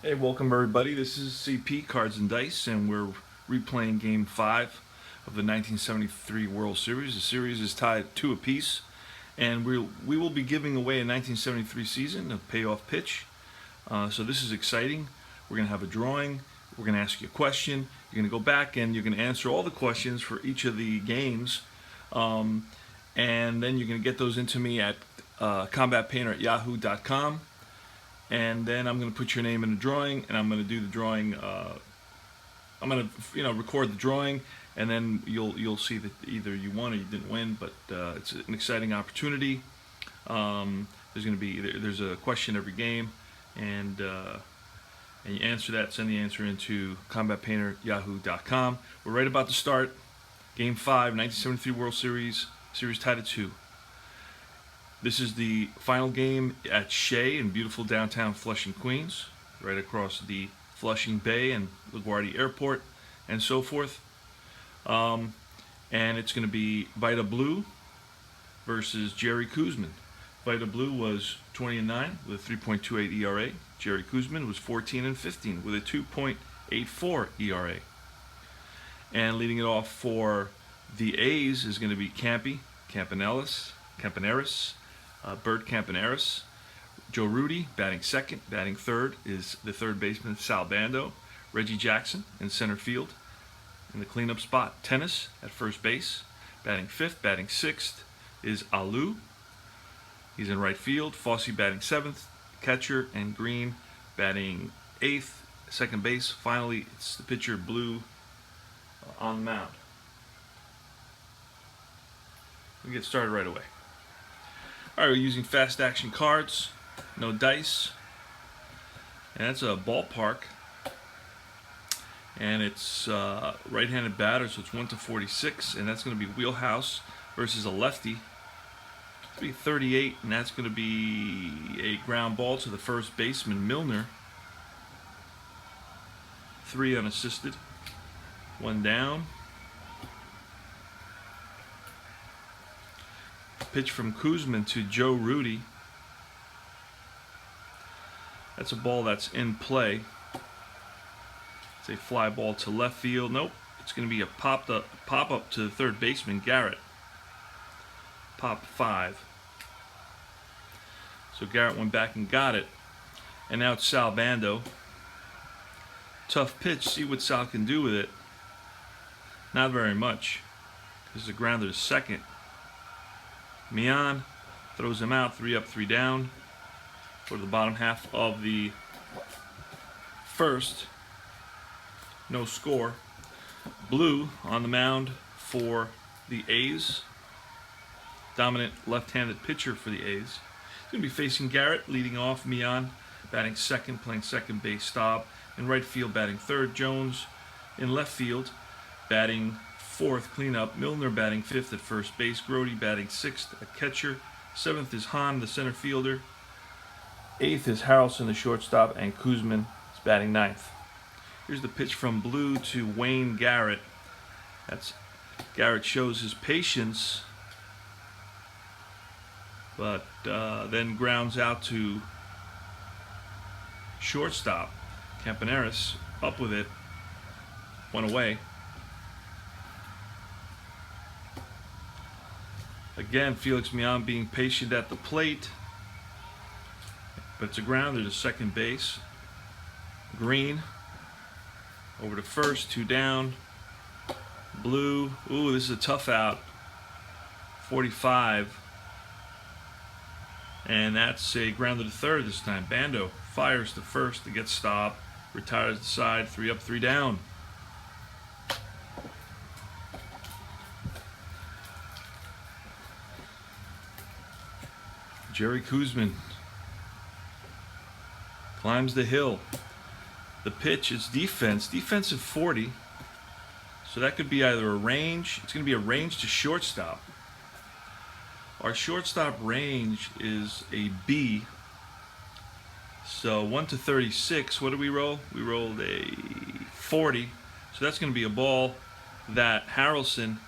Hey, welcome everybody. This is CP Cards and Dice, and we're replaying Game 5 of the 1973 World Series. The series is tied 2 apiece, and we will be giving away a 1973 season of Payoff Pitch. So this is exciting. We're going to have a drawing. We're going to ask you a question. You're going to go back and you're going to answer all the questions for each of the games, and then you're going to get those into me at combatpainter@yahoo.com. And then I'm going to put your name in the drawing, and I'm going to do the drawing. I'm going to record the drawing, and then you'll see that either you won or you didn't win. But it's an exciting opportunity. There's a question every game, and you answer that. Send the answer into combatpainter@yahoo.com. We're right about to start Game 5, 1973 World Series tied at 2. This is the final game at Shea in beautiful downtown Flushing, Queens, right across the Flushing Bay and LaGuardia Airport and so forth. And it's going to be Vida Blue versus Jerry Koosman. Vida Blue was 20-9 with a 3.28 ERA. Jerry Koosman was 14-15 with a 2.84 ERA. And leading it off for the A's is going to be Campaneris, Bert Campaneris. Joe Rudy batting second. Batting third is the third baseman Sal Bando. Reggie Jackson in center field. In the cleanup spot, Tennis at first base. Batting fifth. Batting sixth is Alou. He's in right field. Fossey batting seventh. Catcher and Green batting eighth. Second base. Finally, it's the pitcher Blue on the mound. We get started right away. Alright, we're using fast action cards, no dice, and that's a ballpark, and it's right-handed batter, so it's 1-46, and that's going to be Wheelhouse versus a lefty. It's going to be 38, and that's going to be a ground ball to the first baseman, Milner. 3 unassisted, 1 down. Pitch from Koosman to Joe Rudy. That's a ball that's in play. It's a fly ball to left field. Nope. It's going to be a pop up to the third baseman, Garrett. Pop 5. So Garrett went back and got it. And now it's Sal Bando. Tough pitch. See what Sal can do with it. Not very much. This is a grounder to second. Mian throws him out, 3 up, 3 down for the bottom half of the first. No score. Blue on the mound for the A's. Dominant left-handed pitcher for the A's. He's going to be facing Garrett, leading off. Mian batting second, playing second base. Staub in right field, batting third. Jones in left field, batting fourth, cleanup. Milner batting fifth at first base. Grody batting sixth, a catcher. Seventh is Hahn, the center fielder. Eighth is Harrelson, the shortstop, and Koosman is batting ninth. Here's the pitch from Blue to Wayne Garrett. Garrett shows his patience, but then grounds out to shortstop. Campaneris up with it, went away. Again, Felix Mian being patient at the plate, but it's a grounder to second base. Green over to first, 2 down. Blue, ooh, this is a tough out. 45, and that's a grounder to third this time. Bando fires to first to get stopped, retires the side, 3 up, 3 down. Jerry Koosman climbs the hill. The pitch is defensive 40. So that could be either a range. It's going to be a range to shortstop. Our shortstop range is a B. So 1-36. What did we roll? We rolled a 40. So that's going to be a ball that Harrelson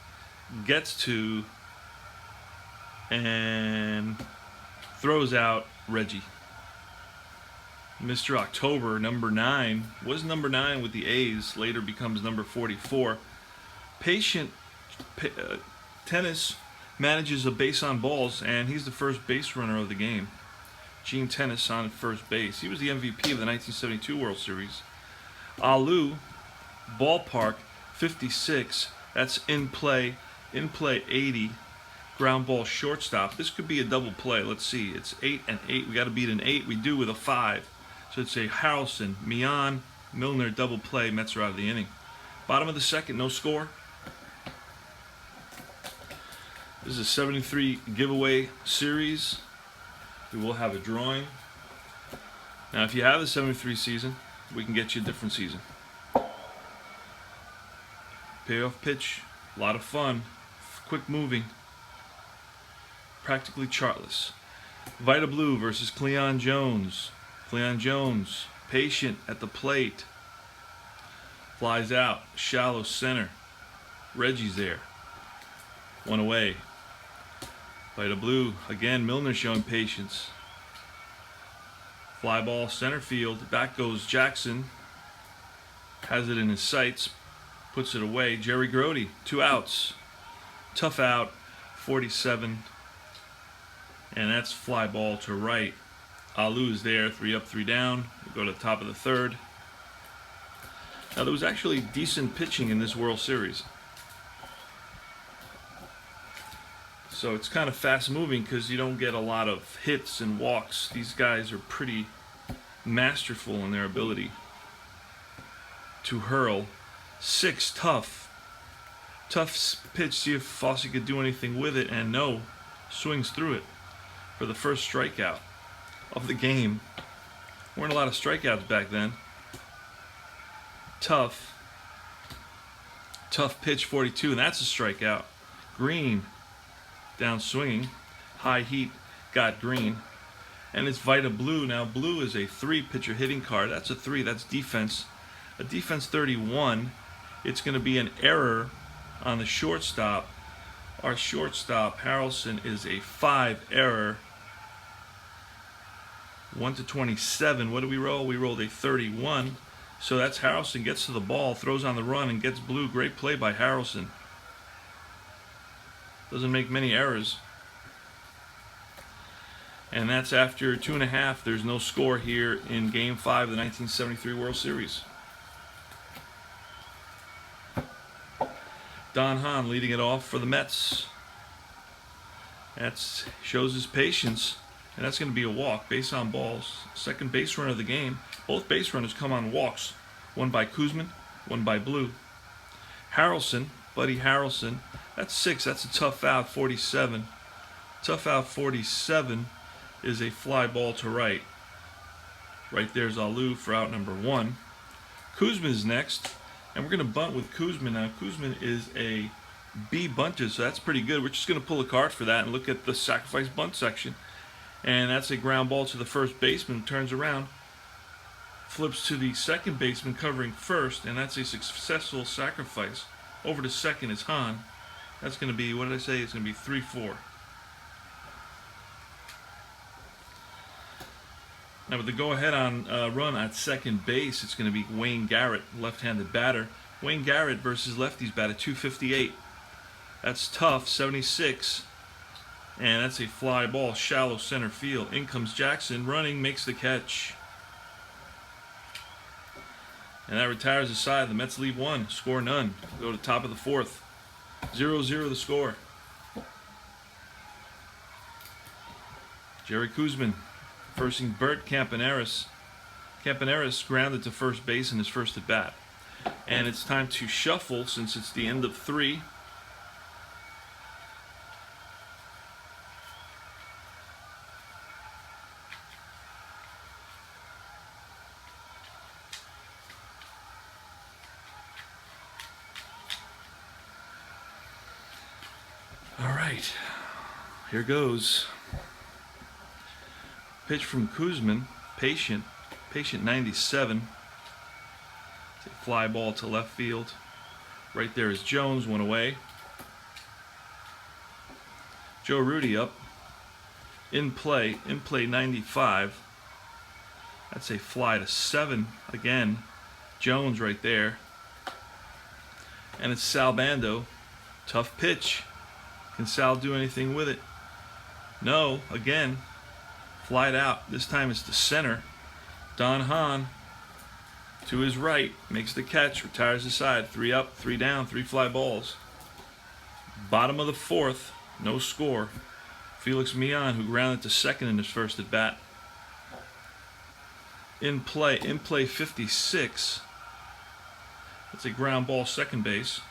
gets to and throws out Reggie. Mr. October, number 9, was number 9 with the A's, later becomes number 44. Patient Tennis manages a base on balls, and he's the first base runner of the game. Gene Tennis on first base. He was the MVP of the 1972 World Series. Alu, ballpark, 56. That's in play 80. Ground ball shortstop. This could be a double play. Let's see. It's 8 and 8. We got to beat an 8. We do with a 5. So it's a Harrelson, Mian, Milner double play. Mets are out of the inning. Bottom of the second, no score. This is a 73 giveaway series. We will have a drawing. Now, if you have the 73 season, we can get you a different season. Payoff Pitch, a lot of fun, quick moving, practically chartless. Vita Blue versus Cleon Jones. Cleon Jones, patient at the plate. Flies out, shallow center. Reggie's there. One away. Vita Blue, again, Milner showing patience. Fly ball center field. Back goes Jackson. Has it in his sights. Puts it away. Jerry Grody, 2 outs. Tough out, 47. And that's fly ball to right. Alu is there, 3 up, 3 down. We go to the top of the third. Now, there was actually decent pitching in this World Series. So it's kind of fast moving because you don't get a lot of hits and walks. These guys are pretty masterful in their ability to hurl. 6, tough pitch. See if Fosse could do anything with it, and no, swings through it for the first strikeout of the game. Weren't a lot of strikeouts back then. Tough pitch, 42, and that's a strikeout. Green down swinging. High heat got Green. And it's Vita Blue. Now, Blue is a 3 pitcher hitting card. That's a 3. That's defense. A defense 31. It's going to be an error on the shortstop. Our shortstop, Harrelson, is a 5 error. 1 to 27. What did we roll? We rolled a 31. So that's Harrelson. Gets to the ball, throws on the run, and gets Blue. Great play by Harrelson. Doesn't make many errors. And that's after 2.5. There's no score here in Game 5 of the 1973 World Series. Don Hahn leading it off for the Mets. That shows his patience. And that's going to be a walk. Base on balls. Second base runner of the game. Both base runners come on walks. One by Kuzman, one by Blue. Harrelson, Buddy Harrelson. That's 6. That's a tough out, 47. Tough out, 47 is a fly ball to right. Right there's Alu for out number 1. Kuzman is next. And we're going to bunt with Kuzman. Now, Kuzman is a B bunter, so that's pretty good. We're just going to pull a card for that and look at the sacrifice bunt section. And that's a ground ball to the first baseman. Turns around, flips to the second baseman covering first, and that's a successful sacrifice. Over to second is Hahn. That's going to be, what did I say? It's going to be 3-4. Now with the go-ahead on run at second base, it's going to be Wayne Garrett, left-handed batter. Wayne Garrett versus lefties bat at .258. That's tough, 76. And that's a fly ball, shallow center field. In comes Jackson, running, makes the catch. And that retires the side. The Mets leave 1, score none. Go to the top of the 4th. 0-0 the score. Jerry Kuzman versing Bert Campaneris. Campaneris grounded to first base in his first at bat. And it's time to shuffle since it's the end of 3. All right, here goes. Pitch from Kuzman, patient 97. It's a fly ball to left field. Right there is Jones, 1 away. Joe Rudy up. In play 95. That's a fly to 7 again. Jones right there. And it's Sal Bando. Tough pitch. Can Sal do anything with it? No, again. Flied out. This time it's to center. Don Hahn to his right makes the catch, retires the side. 3 up, 3 down, 3 fly balls. Bottom of the 4th, no score. Felix Millan, who grounded to second in his first at bat. In play 56. It's a ground ball, second base.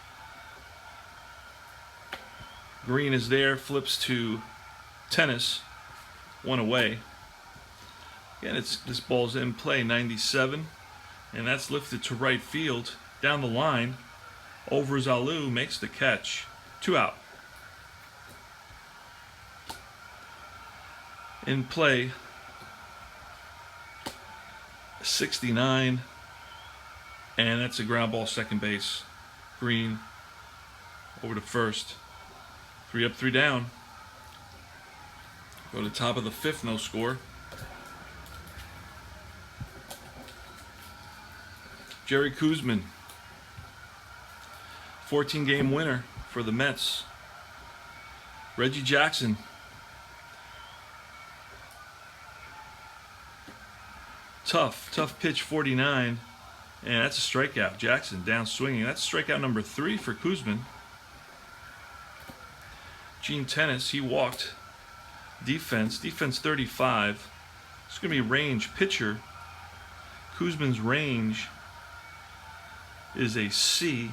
Green is there, flips to tennis, 1 away. Again, this ball's in play, 97, and that's lifted to right field, down the line. Over Zalu makes the catch, 2 out. In play, 69, and that's a ground ball, second base. Green over to first. 3 up, 3 down. Go to top of the 5th, no score. Jerry Koosman, 14-game winner for the Mets. Reggie Jackson, tough pitch, 49, and that's a strikeout. Jackson down swinging. That's strikeout number 3 for Koosman. Gene Tennis, he walked. Defense 35. It's going to be range pitcher. Koosman's range is a C.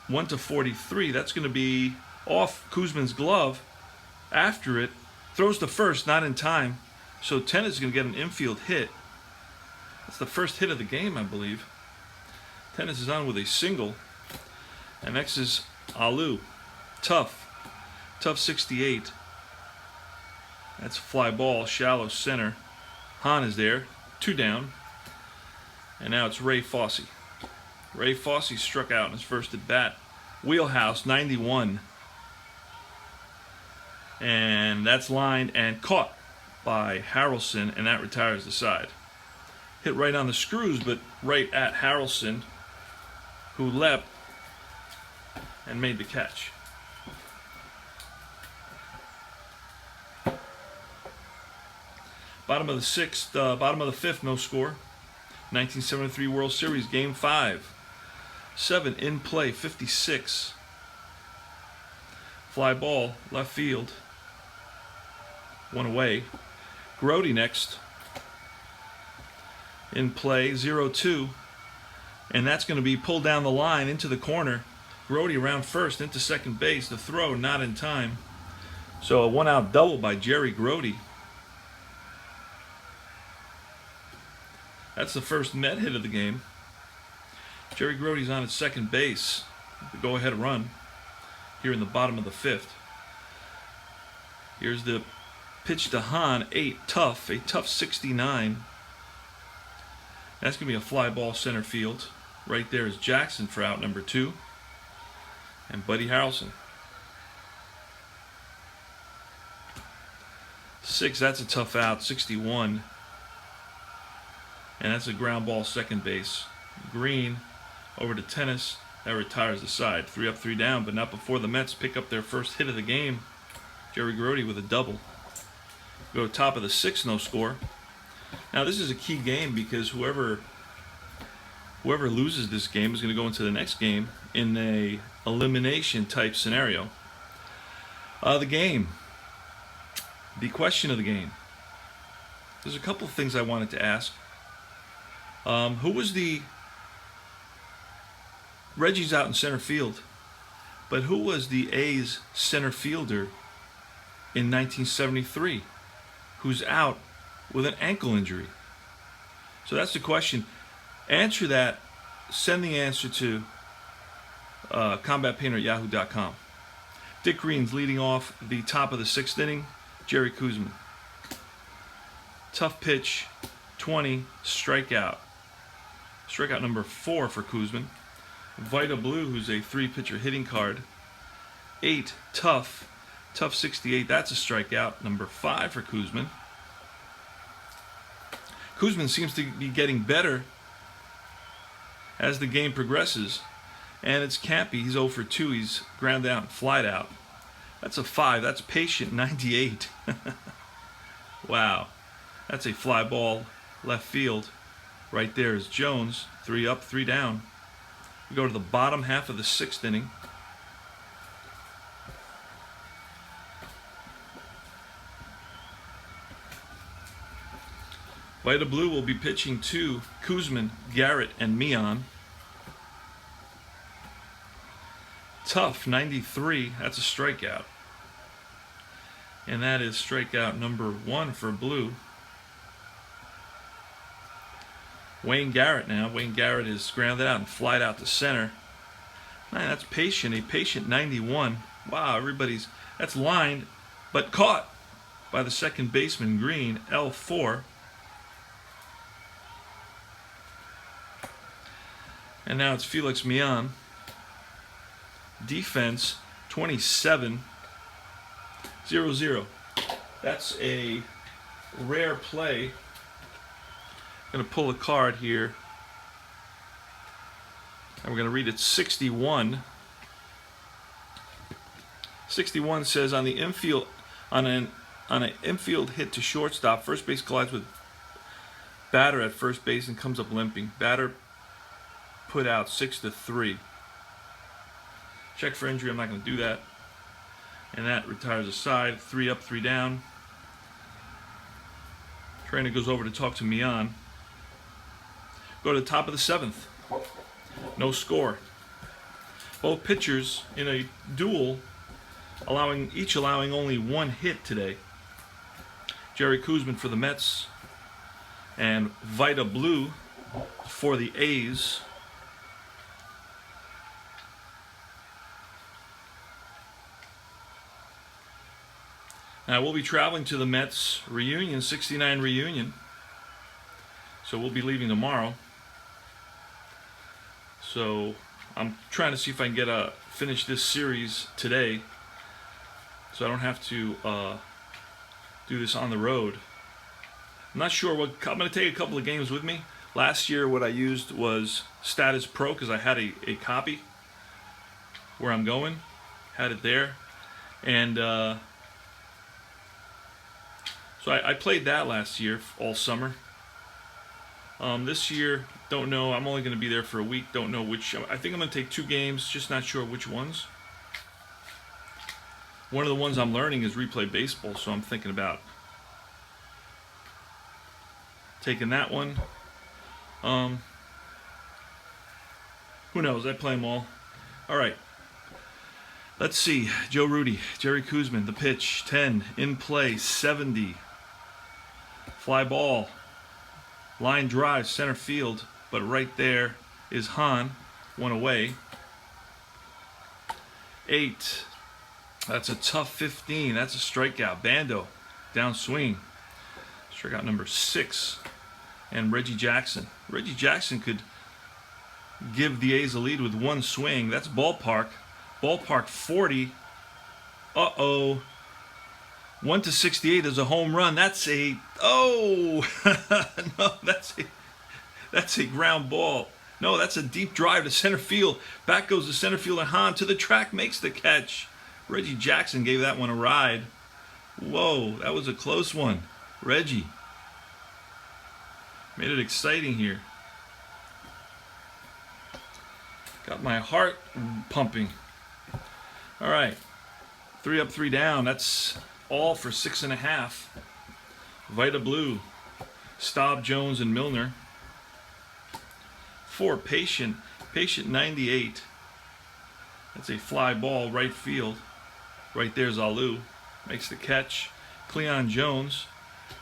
1 to 43. That's going to be off Koosman's glove. After it, throws to first, not in time. So Tennis is going to get an infield hit. That's the first hit of the game, I believe. Tennis is on with a single. And next is Alu. Tough 68. That's a fly ball, shallow center. Hahn is there, 2 down. And now it's Ray Fosse. Ray Fosse struck out in his first at bat. Wheelhouse, 91. And that's lined and caught by Harrelson, and that retires the side. Hit right on the screws, but right at Harrelson, who leapt and made the catch. Bottom of the 6th, bottom of the 5th, no score. 1973 World Series, Game 5. 7 in play, 56. Fly ball, left field. 1 away. Grody next. In play, 0-2. And that's going to be pulled down the line into the corner. Grody around first, into second base. The throw not in time. So a 1-out double by Jerry Grody. That's the first Met hit of the game. Jerry Grody's on at second base. The go-ahead run here in the bottom of the 5th. Here's the pitch to Hahn, 8, a tough 69. That's going to be a fly ball center field. Right there is Jackson for out number 2. And Buddy Harrelson. 6, that's a tough out, 61. And that's a ground ball, second base. Green over to Tennis. That retires the side. 3 up, 3 down, but not before the Mets pick up their first hit of the game. Jerry Grody with a double. Go top of the 6th, no score. Now this is a key game because whoever loses this game is going to go into the next game in a elimination type scenario. The question of the game. There's a couple of things I wanted to ask. Who was the... Reggie's out in center field, but who was the A's center fielder in 1973 who's out with an ankle injury? So that's the question. Answer that. Send the answer to combatpainter@yahoo.com. Dick Green's leading off the top of the 6th inning. Jerry Koosman. Tough pitch, 20, strikeout. Strikeout number 4 for Koosman. Vita Blue, who's a 3-pitcher hitting card. 8, tough 68. That's a strikeout. Number 5 for Koosman. Koosman seems to be getting better as the game progresses. And it's Campy. He's 0 for 2. He's ground out and flied out. That's a 5. That's patient 98. Wow. That's a fly ball left field. Right there is Jones. 3 up, 3 down. We go to the bottom half of the 6th inning. Vita Blue will be pitching to Koosman, Garrett, and Mian. Tough, 93. That's a strikeout. And that is strikeout number 1 for Blue. Wayne Garrett now. Wayne Garrett is grounded out and flied out to center. Man, that's patient. A patient 91. Wow, that's lined, but caught by the second baseman, Green, L4. And now it's Felix Mian. Defense 27. 0-0. That's a rare play. I'm going to pull a card here. And we're going to read it. 61. 61 says on the infield, on an infield hit to shortstop, first base collides with batter at first base and comes up limping. Batter put out 6-3. Check for injury. I'm not going to do that. And that retires aside. 3 up, 3 down. Trainer goes over to talk to Mian. Go to the top of the 7th. No score. Both pitchers in a duel, each allowing only 1 hit today. Jerry Koosman for the Mets and Vita Blue for the A's. Now we'll be traveling to the Mets reunion, 69 reunion. So we'll be leaving tomorrow. So I'm trying to see if I can finish this series today, so I don't have to do this on the road. I'm not sure what I'm going to take a couple of games with me. Last year, what I used was Status Pro because I had a copy where I'm going, had it there, and so I played that last year all summer. This year, don't know. I'm only going to be there for a week. Don't know which. I think I'm going to take 2 games. Just not sure which ones. One of the ones I'm learning is Replay Baseball, so I'm thinking about taking that one. Who knows? I play them all. All right. Let's see. Joe Rudy, Jerry Koosman, the pitch, 10. In play, 70. Fly ball. Line drive, center field, but right there is Hahn, 1 away. 8. That's a tough 15. That's a strikeout. Bando, downswing. Strikeout number 6. And Reggie Jackson. Reggie Jackson could give the A's a lead with 1 swing. That's ballpark. Ballpark 40. Uh-oh. 1-68 is a home run. That's a no, that's a ground ball. No, that's a deep drive to center field. Back goes the center fielder Hahn to the track, makes the catch. Reggie Jackson gave that one a ride. Whoa, that was a close one. Reggie made it exciting here. Got my heart pumping. All right, 3 up, 3 down. That's all for 6.5. Vita Blue, Staub, Jones, and Milner. 4, Patient 98. That's a fly ball right field. Right there's Alou. Makes the catch. Cleon Jones,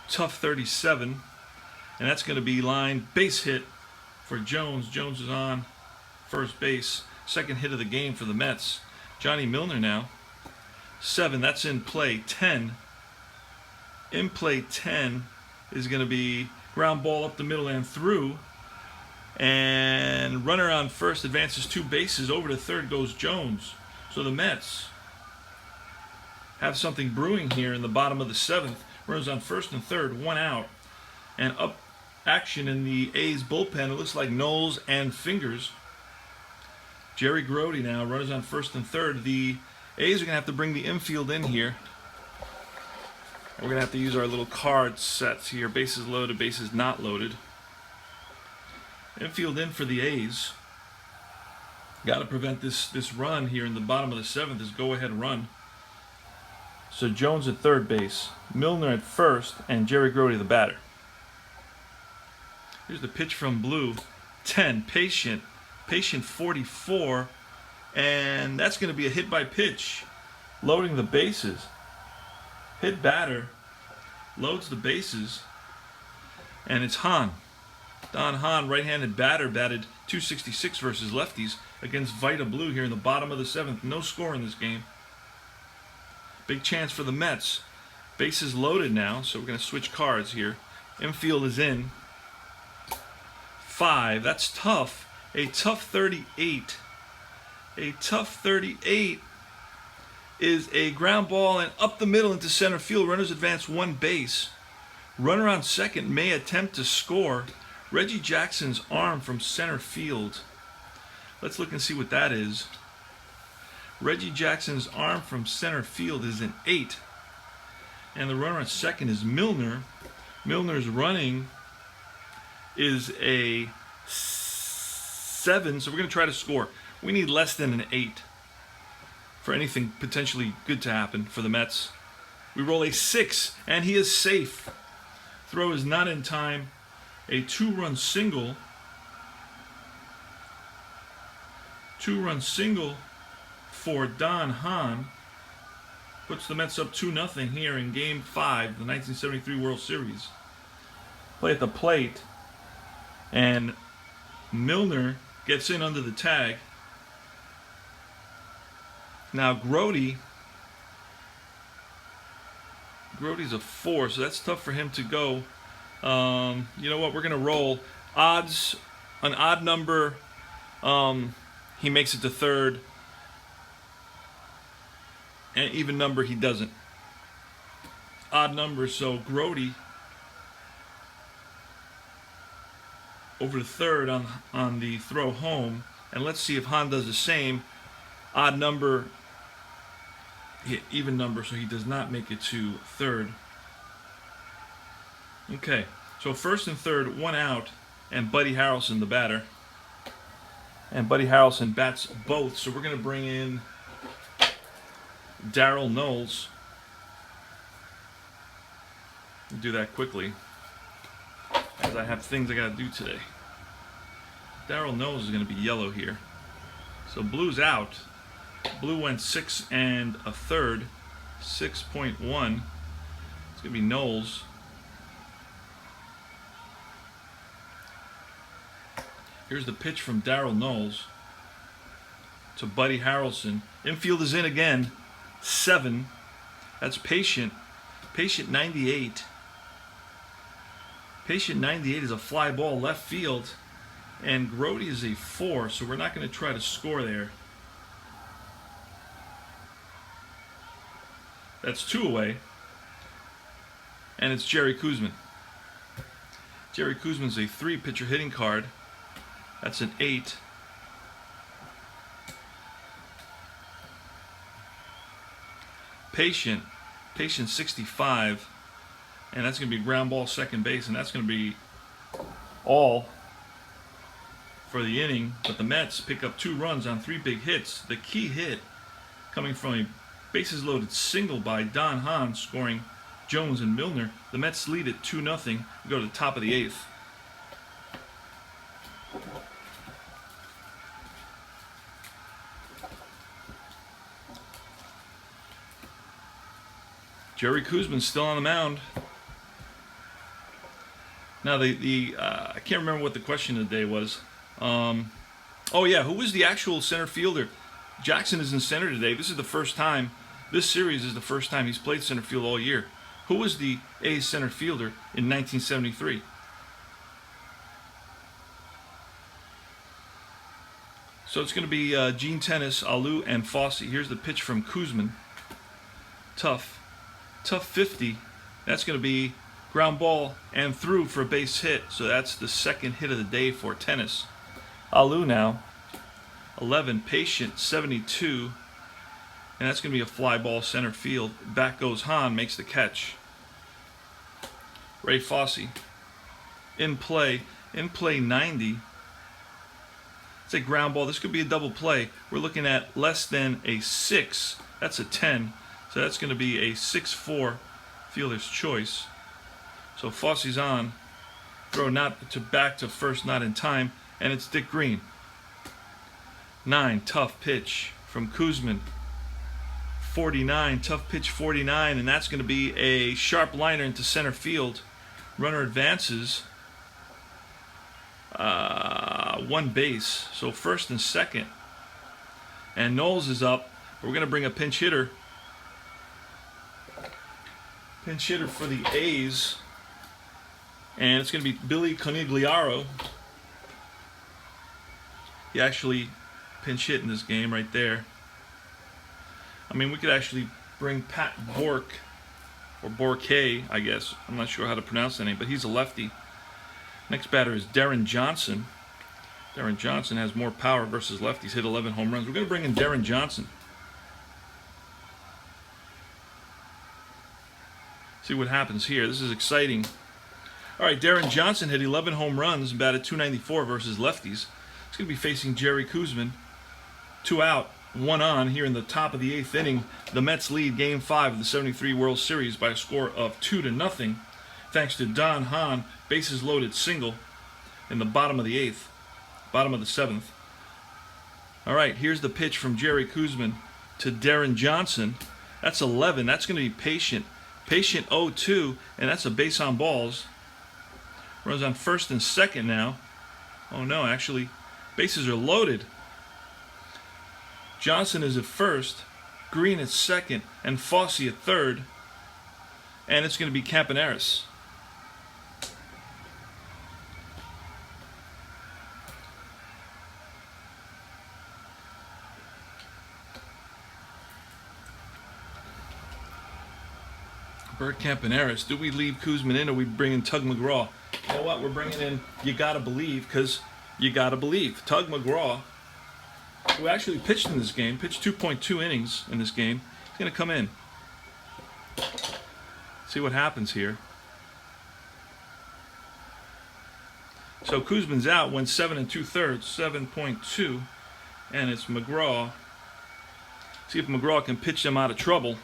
tough 37. And that's going to be line base hit for Jones. Jones is on first base. Second hit of the game for the Mets. Johnny Milner now. 7, that's in play. 10. In play 10 is going to be ground ball up the middle and through. And runner on first advances 2 bases. Over to third goes Jones. So the Mets have something brewing here in the bottom of the 7th. Runners on first and third, 1 out. And up action in the A's bullpen. It looks like Knowles and Fingers. Jerry Grody now, runners on first and third. The A's are going to have to bring the infield in here. And we're going to have to use our little card sets here. Bases loaded, bases not loaded. Infield in for the A's. Got to prevent this run here in the bottom of the seventh, this go-ahead run. So Jones at third base, Milner at first, and Jerry Grody the batter. Here's the pitch from Blue. 10, patient 44, and that's going to be a hit by pitch, loading the bases. Hit batter, loads the bases, and it's Hahn. Don Hahn, right-handed batter, batted .266 versus lefties against Vita Blue here in the bottom of the seventh. No score in this game. Big chance for the Mets. Bases loaded now, so we're going to switch cards here. Infield is in. 5. That's tough. A tough 38. A tough 38 is a ground ball and up the middle into center field. Runners advance one base. Runner on second may attempt to score. Reggie Jackson's arm from center field. Let's look and see what that is. Reggie Jackson's arm from center field is an 8. And the runner on second is Milner. Milner's running is a 7, so we're going to try to score. We need less than an 8 for anything potentially good to happen for the Mets. We roll a 6, and he is safe. Throw is not in time. A 2-run single. 2-run single for Don Hahn puts the Mets up 2-0 here in Game 5 of the 1973 World Series. Play at the plate, and Milner gets in under the tag. Now Grody's a 4, so that's tough for him to go. You know what? We're gonna roll odds. An odd number, he makes it to third. And even number, he doesn't. Odd number, so Grody over to third on the throw home. And let's see if Hahn does the same. Odd number, even number, so he does not make it to third. Okay, so first and third, 1 out, and Buddy Harrelson the batter. And Buddy Harrelson bats both, so we're going to bring in Darryl Knowles. Do that quickly, as I have things I got to do today. Darryl Knowles is going to be yellow here. So Blue's out. Blue went 6 1/3, 6.1. It's going to be Knowles. Here's the pitch from Darryl Knowles to Buddy Harrelson. Infield is in again. 7. That's patient. Patient 98. Patient 98 is a fly ball left field. And Grody is a 4, so we're not going to try to score there. That's 2 away. And it's Jerry Koosman. Jerry Koosman's a 3-pitcher hitting card. That's an 8. Patient 65, and that's going to be ground ball second base, and that's going to be all for the inning. But the Mets pick up 2 runs on 3 big hits. The key hit coming from a bases loaded single by Don Hahn, scoring Jones and Milner. The Mets lead at 2-0. We go to the top of the 8th. Jerry Koosman's still on the mound. Now I can't remember what the question of the day was. Oh yeah, who was the actual center fielder? Jackson is in center today. This is the first time. This series is the first time he's played center field all year. Who was the A's center fielder in 1973? So it's going to be Gene Tennis, Alou, and Fosse. Here's the pitch from Koosman. Tough 50. That's going to be Ground ball and through for a base hit. So that's the second hit of the day for tennis. Alou now, 11, patient, 72. And that's going to be a fly ball center field. Back goes Hahn, makes the catch. Ray Fosse, in play 90. It's a ground ball. This could be a double play. We're looking at less than a 6. That's a 10. So that's going to be a 6-4 fielder's choice. So Fosse's on. Throw not to back to first, not in time. And it's Dick Green. 9, tough pitch from Koosman. 49, tough pitch 49, and that's going to be a sharp liner into center field. Runner advances one base, so first and second. And Knowles is up. We're going to bring a pinch hitter. Pinch hitter for the A's. And it's going to be Billy Conigliaro. He actually pinch hit in this game right there. I mean, we could actually bring Pat Bork, or Borke, I guess. I'm not sure how to pronounce that name, but he's a lefty. Next batter is Darren Johnson. Darren Johnson has more power versus lefties, hit 11 home runs. We're going to bring in Darren Johnson. See what happens here. This is exciting. All right, Darren Johnson hit 11 home runs and batted .294 versus lefties. He's going to be facing Jerry Koosman. 2 out. 1 on here in the top of the 8th inning. The Mets lead Game 5 of the '73 World Series by a score of 2-0, thanks to Don Hahn, bases loaded single in the bottom of the 8th, bottom of the 7th. All right, here's the pitch from Jerry Koosman to Darren Johnson. That's 11. That's going to be patient. Patient 0-2, and that's a base on balls. Runs on first and second now. Oh no, actually, bases are loaded. Johnson is at first, Green at second, and Fosse at third. And it's going to be Campaneris. Bert Campaneris. Do we leave Koosman in, or we bring in Tug McGraw? You know what? We're bringing in You Gotta Believe, because you gotta believe. Tug McGraw, who actually pitched in this game, pitched 2.2 innings in this game, he's going to come in. See what happens here. So Koosman's out, went 7 2/3, 7.2, and it's McGraw. See if McGraw can pitch them out of trouble.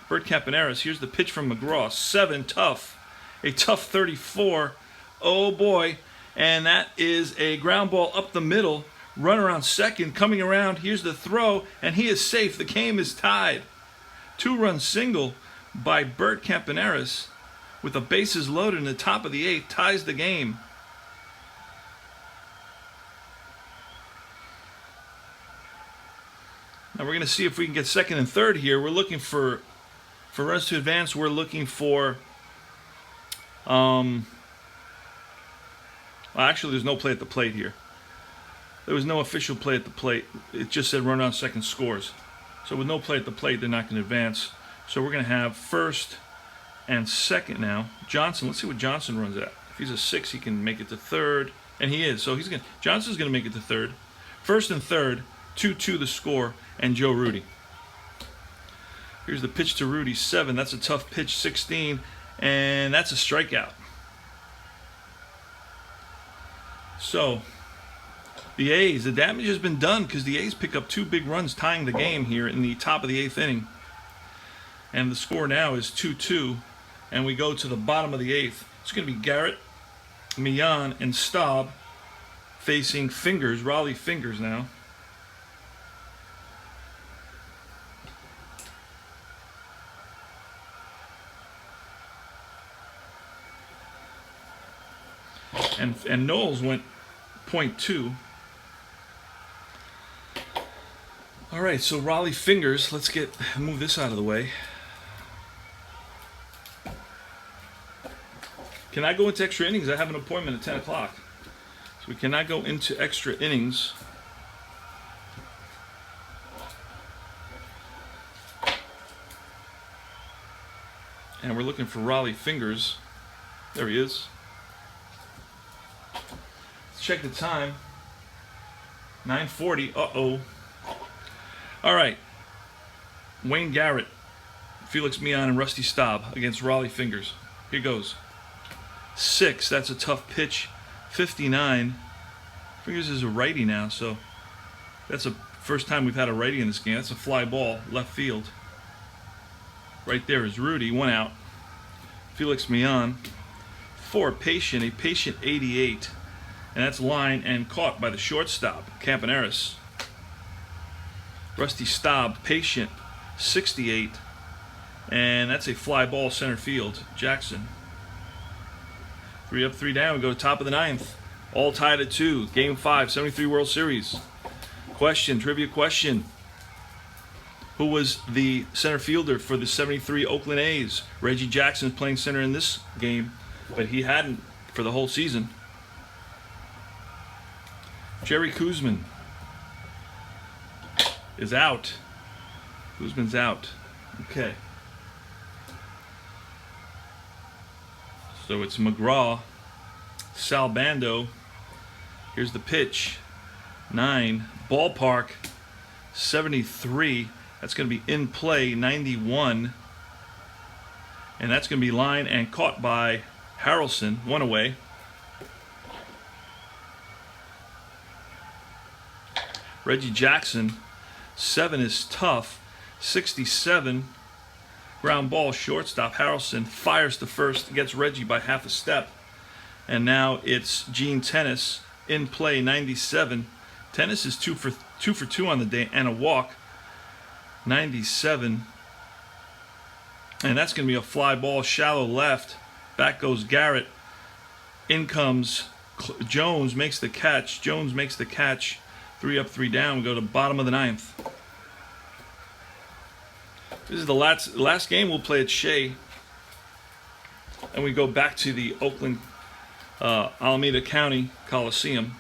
Bert Campaneris, here's the pitch from McGraw. 7, tough. A tough 34. Oh boy. And that is a ground ball up the middle. Runner on second, coming around. Here's the throw, and he is safe. The game is tied. 2-run single by Bert Campaneris with the bases loaded in the top of the 8th ties the game. Now we're going to see if we can get second and third here. We're looking for runs to advance. We're looking for well, actually there's no play at the plate here. There was no official play at the plate. It just said run on second scores. So with no play at the plate, they're not going to advance. So we're going to have first and second now. Johnson, let's see what Johnson runs at. If he's a 6, he can make it to third. And he is. So Johnson's going to make it to third. First and third, 2-2 the score, and Joe Rudy. Here's the pitch to Rudy, 7. That's a tough pitch, 16. And that's a strikeout. So the A's, the damage has been done because the A's pick up 2 big runs tying the game here in the top of the 8th inning. And the score now is 2-2. And we go to the bottom of the 8th. It's going to be Garrett, Millan, and Staub facing Fingers, Raleigh Fingers now. And Knowles went .2. All right, so Raleigh Fingers, let's move this out of the way. Can I go into extra innings? I have an appointment at 10 o'clock. So we cannot go into extra innings. And we're looking for Raleigh Fingers. There he is. Let's check the time. 9:40. Uh-oh. All right. Wayne Garrett, Felix Mian, and Rusty Staub against Raleigh Fingers. Here goes. 6. That's a tough pitch. 59. Fingers is a righty now, so that's the first time we've had a righty in this game. That's a fly ball, left field. Right there is Rudy, 1 out. Felix Mian. 4. Patient, a patient 88. And that's line and caught by the shortstop, Campaneris. Rusty Staub, patient, 68. And that's a fly ball, center field, Jackson. 3 up, 3 down. We go to top of the 9th. All tied at 2. Game 5, 73 World Series. Question, trivia question. Who was the center fielder for the 73 Oakland A's? Reggie Jackson's playing center in this game, but he hadn't for the whole season. Jerry Koosman is out. Koosman's out. Okay. So it's McGraw, Sal Bando. Here's the pitch. 9. Ballpark, 73. That's going to be in play, 91. And that's going to be line and caught by Harrelson, 1 away. Reggie Jackson, 7 is tough, 67. Ground ball, shortstop. Harrelson fires to first, gets Reggie by half a step. And now it's Gene Tennis, in play, 97. Tennis is 2 for 2 on the day and a walk, 97. And that's going to be a fly ball, shallow left. Back goes Garrett. In comes Jones, makes the catch. Jones makes the catch. 3 up, 3 down. We go to bottom of the 9th. This is the last game we'll play at Shea. And we go back to the Oakland, Alameda County Coliseum.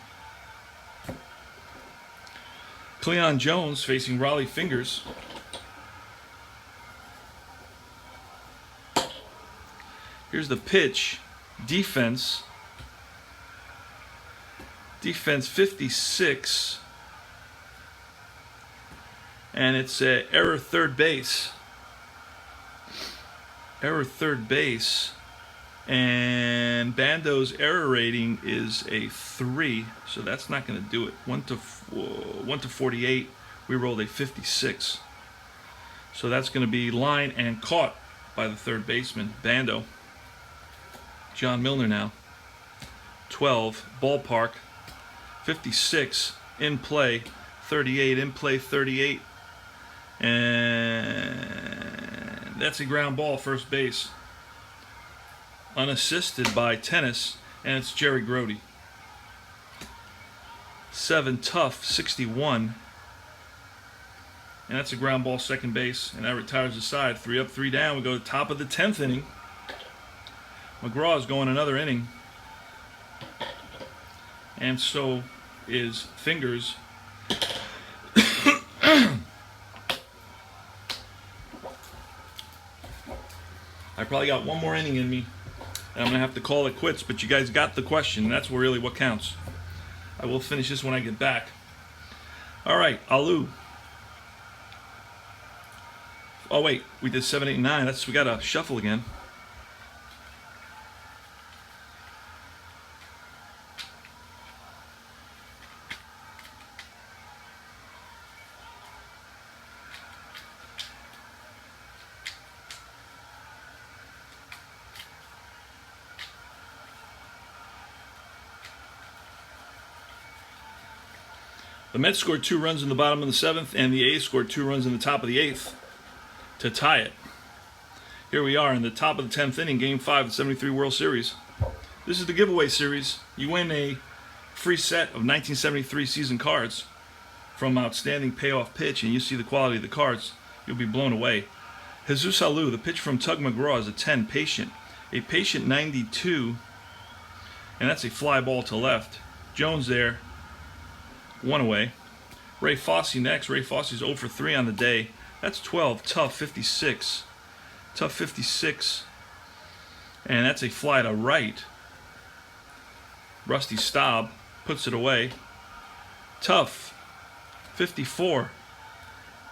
Cleon Jones facing Raleigh Fingers. Here's the pitch. Defense 56. And it's error third base. Error third base. And Bando's error rating is a 3, so that's not going to do it. 1 to 48. We rolled a 56. So that's going to be line and caught by the third baseman, Bando. John Milner now. 12. Ballpark. 56. In play. 38. In play. 38. And that's a ground ball, first base. Unassisted by Tennis, and it's Jerry Grody. 7 tough, 61. And that's a ground ball, second base, and that retires the side. 3 up, 3 down. We go to top of the 10th inning. McGraw is going another inning. And so is Fingers. I probably got one more inning in me, and I'm going to have to call it quits, but you guys got the question, and that's really what counts. I will finish this when I get back. All right, Alu. Oh, wait, we did 7, 8, 9. We got to shuffle again. The Mets scored 2 runs in the bottom of the 7th, and the A's scored 2 runs in the top of the 8th to tie it. Here we are in the top of the 10th inning, Game 5 of the 73 World Series. This is the giveaway series. You win a free set of 1973 season cards from Outstanding Payoff Pitch, and you see the quality of the cards, you'll be blown away. Jesus Alu, the pitch from Tug McGraw is a 10, patient. A patient 92, and that's a fly ball to left. Jones there. 1 away. Ray Fosse next. Ray Fosse's 0 for 3 on the day. That's 12. Tough 56. Tough 56. And that's a fly to right. Rusty Staub puts it away. Tough. 54.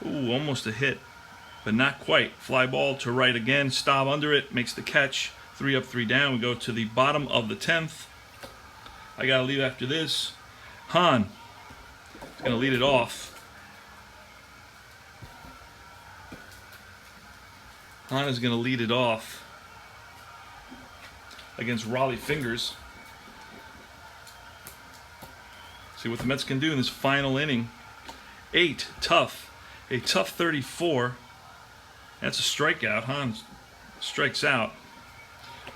Ooh, almost a hit, but not quite. Fly ball to right again. Staub under it, makes the catch. 3 up, 3 down. We go to the bottom of the 10th. I got to lead after this. Hahn is going to lead it off. Hahn is going to lead it off against Raleigh Fingers. See what the Mets can do in this final inning. 8, tough. A tough 34. That's a strikeout. Hahn strikes out.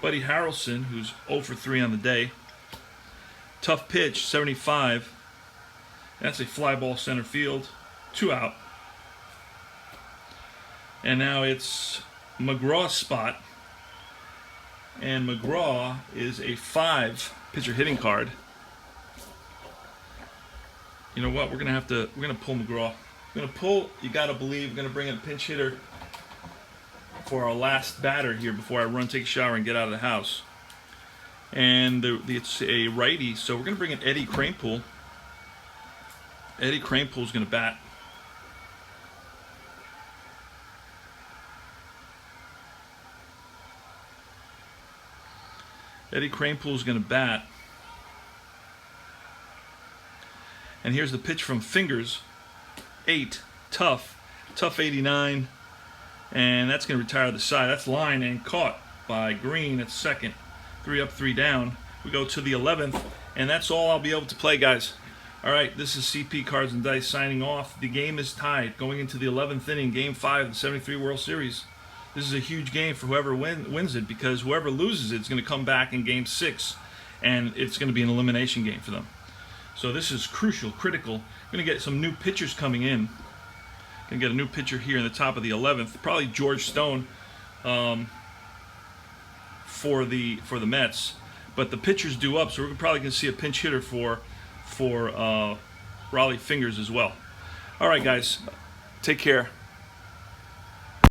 Buddy Harrelson, who's 0 for 3 on the day. Tough pitch, 75. That's a fly ball center field. 2 out. And now it's McGraw's spot. And McGraw is a 5 pitcher hitting card. You know what? We're gonna pull McGraw. We're gonna pull. You gotta believe. We're gonna bring in a pinch hitter for our last batter here before I run, take a shower, and get out of the house. And it's a righty, so we're gonna bring in Eddie Kranepool. Eddie Kranepool's gonna bat. Eddie Kranepool's gonna bat. And here's the pitch from Fingers. 8, tough 89, and that's going to retire the side. That's line and caught by Green at second. 3 up, 3 down. We go to the 11th, and that's all I'll be able to play, guys. All right, this is CP Cards and Dice signing off. The game is tied going into the 11th inning, Game 5 of the 73 World Series. This is a huge game for whoever wins it, because whoever loses it is going to come back in Game 6, and it's going to be an elimination game for them. So this is crucial, critical. We're going to get some new pitchers coming in. Going to get a new pitcher here in the top of the 11th. Probably George Stone for the Mets. But the pitchers due up, so we're probably going to see a pinch hitter for Raleigh Fingers as well. All right, guys. Take care.